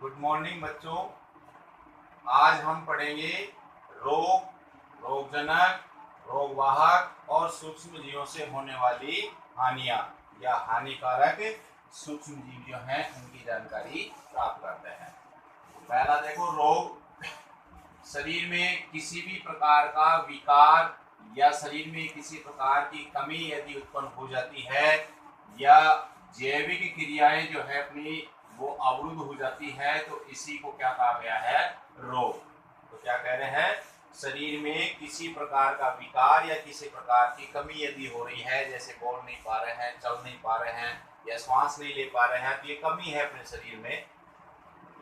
Good morning बच्चों। आज हम पढ़ेंगे रोग, रोगजनक, रोगवाहक और सूक्ष्म जीवों से होने वाली हानियां या हानिकारक सूक्ष्म जीव जो हैं उनकी जानकारी प्राप्त करते हैं। पहला देखो, रोग। शरीर में किसी भी प्रकार का विकार या शरीर में किसी प्रकार की कमी यदि उत्पन्न हो जाती है या जैविक क्रियाएं जो है अपनी वो अवरुद्ध हो जाती है तो इसी को क्या कहा गया है? रोग। तो क्या कह रहे हैं? शरीर में किसी प्रकार का विकार या किसी प्रकार की कमी यदि हो रही है, जैसे बोल नहीं पा रहे हैं, चल नहीं पा रहे हैं या श्वास नहीं ले पा रहे हैं, तो ये कमी है अपने शरीर में।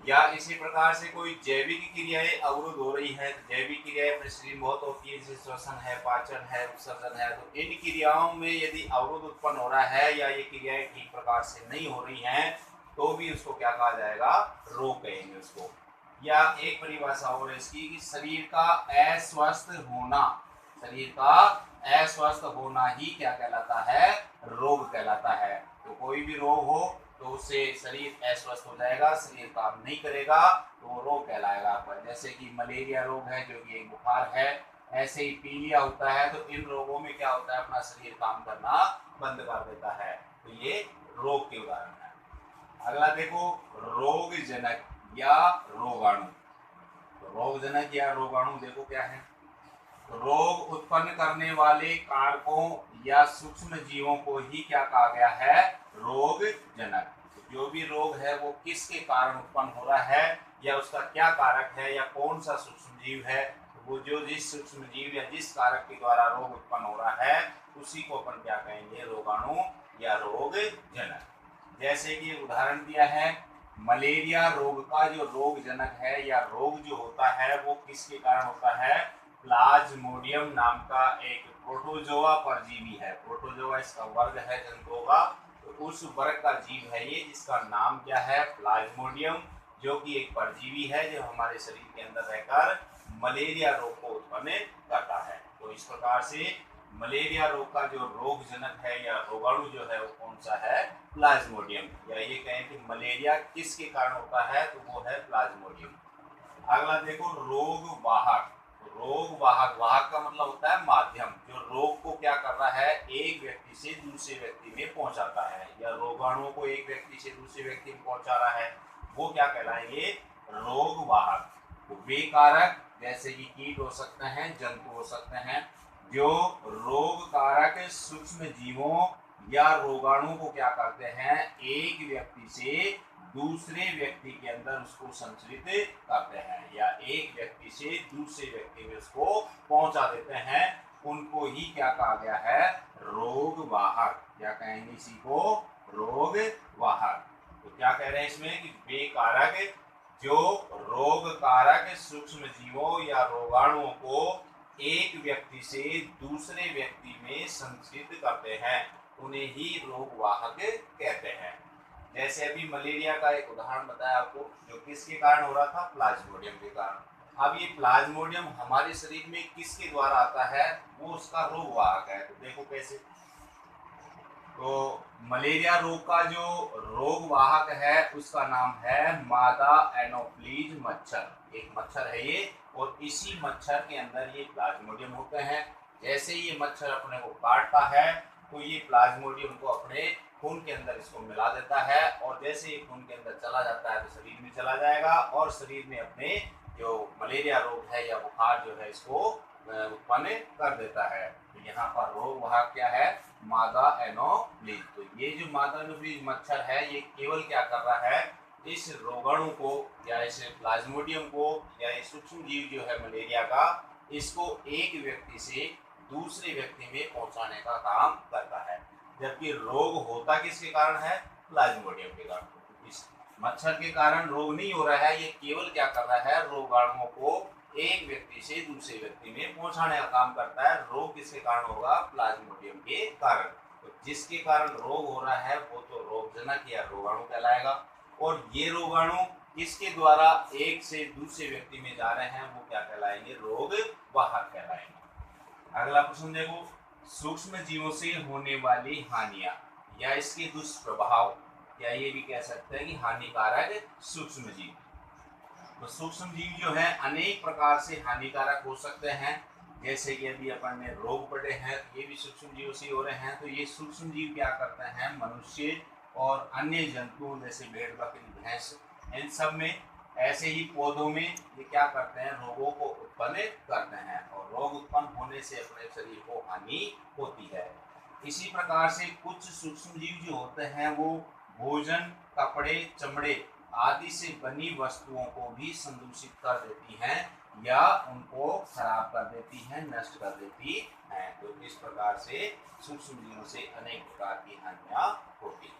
या इसी प्रकार से कोई जैविक क्रियाएं अवरुद्ध हो रही है, तो जैविक क्रियाएं अपने शरीर में बहुत होती है, जैसे श्वसन है, पाचन है, उत्सर्जन है। तो इन क्रियाओं में यदि अवरुद्ध उत्पन्न हो रहा है या ये क्रियाएं ठीक प्रकार से नहीं हो रही हैं तो भी उसको क्या कहा जाएगा? रोग कहेंगे उसको। या एक परिभाषा और इसकी कि शरीर का अस्वस्थ होना, शरीर का अस्वस्थ होना ही क्या कहलाता है? रोग कहलाता है। तो कोई भी रोग हो तो उससे शरीर अस्वस्थ हो जाएगा, शरीर काम नहीं करेगा तो वो रोग कहलाएगा आपका। जैसे कि मलेरिया रोग है जो कि एक बुखार है, ऐसे ही पीलिया होता है। तो इन रोगों में क्या होता है? अपना शरीर काम करना बंद कर देता है। तो ये रोग के उदाहरण है। अगला देखो, रोगजनक या रोगाणु। तो रोगजनक या रोगाणु देखो क्या है? रोग उत्पन्न करने वाले कारकों या सूक्ष्म जीवों को ही क्या कहा गया है? रोगजनक। तो जो भी रोग है वो किसके कारण उत्पन्न हो रहा है या उसका क्या कारक है या कौन सा सूक्ष्म जीव है, तो वो जो जिस सूक्ष्म जीव या जिस कारक के द्वारा रोग उत्पन्न हो रहा है उसी को अपन क्या कहेंगे? रोगाणु या रोगजनक। जैसे कि उदाहरण दिया है, मलेरिया रोग का जो रोगजनक है या रोग जो होता है वो किसके कारण होता है? प्लाज्मोडियम नाम का एक प्रोटोजोआ परजीवी है। प्रोटोजोआ इसका वर्ग है जंतुओं का, तो उस वर्ग का जीव है ये, जिसका नाम क्या है? प्लाज्मोडियम, जो कि एक परजीवी है जो हमारे शरीर के अंदर रहकर मलेरिया रोग को उत्पन्न करता है। तो इस प्रकार से मलेरिया रोग का जो रोगजनक है या रोगाणु जो है वो कौन सा है? प्लाज्मोडियम। या ये कहें कि मलेरिया किसके कारण होता है, तो वो है प्लाज्मोडियम। अगला देखो, रोग वाहक। रोग वाहक, वाहक का मतलब होता है माध्यम, जो रोग को क्या कर रहा है? एक व्यक्ति से दूसरे व्यक्ति में पहुंचाता है या रोगाणुओं को एक व्यक्ति से दूसरे व्यक्ति में पहुंचा रहा है, वो क्या कहलाएंगे? रोग वाहक। तो वे कारक जैसे कि कीट हो सकते हैं, जंतु हो सकते हैं, जो रोग कारक सूक्ष्म जीवों या रोगाणु को क्या करते हैं? एक व्यक्ति से दूसरे व्यक्ति के अंदर उसको संचरित करते हैं या एक व्यक्ति से दूसरे व्यक्ति में उसको पहुंचा देते हैं, उनको ही क्या कहा गया है? रोगवाहक। क्या कहेंगे इसी को? रोगवाहक। तो क्या कह रहे हैं इसमें कि वे कारक जो रोग कारक सूक्ष्म जीवों या रोगाणुओं को एक व्यक्ति से दूसरे व्यक्ति में संचरित करते हैं उन्हें ही रोगवाहक कहते हैं। जैसे अभी मलेरिया का एक उदाहरण बताया आपको, जो किसके कारण हो रहा था? प्लाज्मोडियम के कारण। अब ये प्लाज्मोडियम हमारे शरीर में किसके द्वारा आता है? वो उसका रोगवाहक है। तो देखो कैसे। तो मलेरिया रोग का जो रोगवाहक है उसका नाम है मादा एनोफ्लीज मच्छर। एक मच्छर है ये, और इसी मच्छर के अंदर ये प्लाज्मोडियम होते हैं। जैसे ये मच्छर अपने को काटता है तो ये प्लाज्मोडियम को अपने खून के अंदर इसको मिला देता है, और जैसे ये खून के अंदर चला जाता है तो शरीर में चला जाएगा और शरीर में अपने जो मलेरिया रोग है या बुखार जो है इसको उत्पन्न कर देता है। तो यहाँ पर रोगवाहक क्या है? मादा एनोफ्लीज। तो ये जो मादा एनोफ्लीज मच्छर है ये केवल क्या कर रहा है? इस रोगाणु को या इस प्लाज्मोडियम को या इस सूक्ष्म जीव जो है मलेरिया का, इसको एक व्यक्ति से दूसरे व्यक्ति में पहुंचाने का काम करता है। जबकि रोग होता किसके कारण है? प्लाज्मोडियम के कारण। इस मच्छर के कारण रोग नहीं हो रहा है, ये केवल क्या कर रहा है? रोगाणुओं को एक व्यक्ति से दूसरे व्यक्ति में पहुंचाने का काम करता है। रोग किसके कारण होगा? प्लाज्मोडियम के कारण। तो जिसके कारण रोग हो रहा है वो तो रोगजनक या रोगाणु कहलाएगा, और ये रोगाणु किसके द्वारा एक से दूसरे व्यक्ति में जा रहे हैं वो क्या कहलाएंगे? रोगवाहक कहलाएंगे। अगला प्रश्न देखो, सूक्ष्म जीवों से होने वाली हानियां या इसके दुष्प्रभाव, या ये भी कह सकते हैं कि हानिकारक सूक्ष्म जीव। तो सूक्ष्म जीव जो है अनेक प्रकार से हानिकारक हो सकते हैं। जैसे कि अभी अपन ने रोग पढ़े हैं, ये भी सूक्ष्म जीवों से हो रहे हैं। तो ये सूक्ष्म जीव क्या करते हैं, मनुष्य और अन्य जंतुओं जैसे भेड़ बकरी भैंस, इन सब में, ऐसे ही पौधों में ये क्या करते हैं, रोगों को उत्पन्न करते हैं और रोग उत्पन्न होने से अपने शरीर को हानि होती है। इसी प्रकार से कुछ सूक्ष्म जीव जो होते हैं वो भोजन, कपड़े, चमड़े आदि से बनी वस्तुओं को भी संदूषित कर देती हैं या उनको खराब कर देती हैं, नष्ट कर देती हैं। तो इस प्रकार से सूक्ष्म जीवों से अनेक प्रकार की हानियां होती हैं।